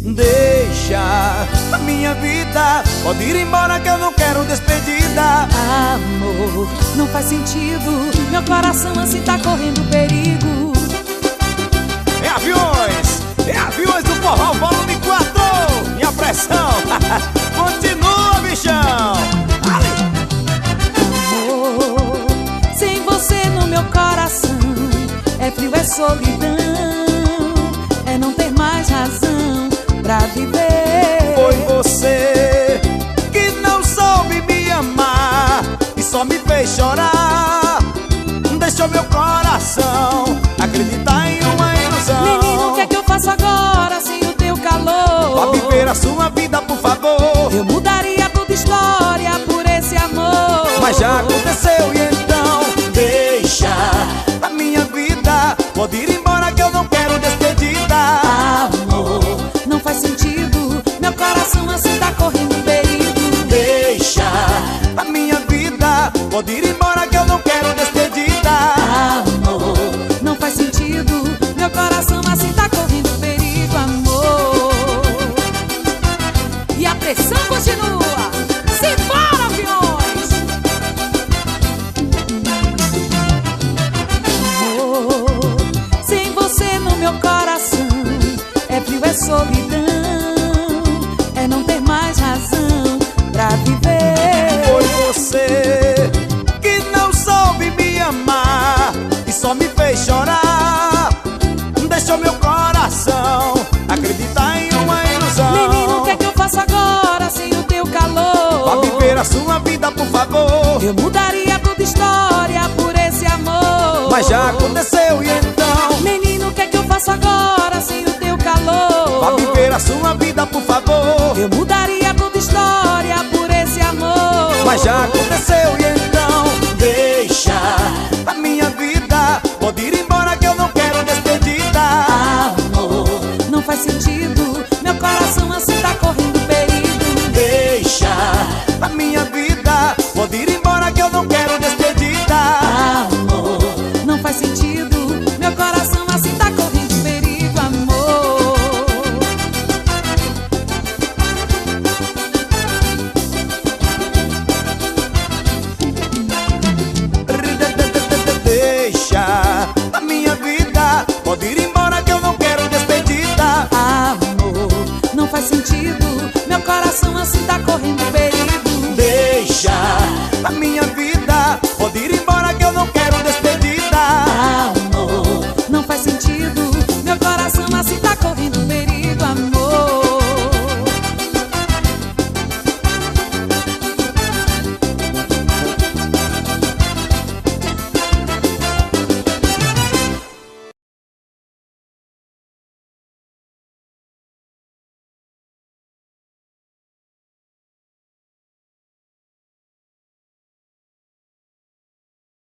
Deixa a minha vida, pode ir embora que eu não quero despedida. Amor, não faz sentido, meu coração assim tá correndo perigo. É aviões do forró volume 4. Minha pressão, continua, bichão. Amor, sem você no meu coração, é frio, é solidão, é não ter mais razão pra viver. Foi você que não soube me amar e só me fez chorar. Deixou meu coração acreditar em uma ilusão. Menino, o que é que eu faço agora sem o teu calor? Pra viver a sua vida, por favor. Eu mudaria toda história por esse amor. Mas já aconteceu e então deixa a minha vida, pode ir embora que eu não quero despedida. Amor, não faz sentido, meu coração assim tá correndo perigo. Deixa a minha vida, pode ir embora que eu não quero despedida. Amor, não faz sentido, meu coração assim tá correndo perigo, amor. E a pressão continua. Simbora, aviões! Amor, sem você no meu coração, é frio, é solidão, é não ter mais razão pra viver. Foi você que não soube me amar e só me fez chorar. Deixou meu coração acreditar em uma ilusão. Menino, o que é que eu faço agora sem o teu calor? Pra viver a sua vida, por favor. Eu mudaria toda história por esse amor. Mas já aconteceu e então Menino, o que é que eu faço agora sem o teu calor? pra viver a sua vida, por favor. Eu mudaria toda história por esse amor. Mas já aconteceu e então deixa a minha vida, pode ir embora que eu não quero despedida. Amor, não faz sentido, meu coração assim tá correndo perigo. Deixa a minha vida, pode ir embora que eu não quero despedida. Amor, não faz sentido, meu coração assim tá correndo perigo, amor. Deixa a minha vida, pode ir embora que eu não quero despedida. Amor, não faz sentido, meu coração assim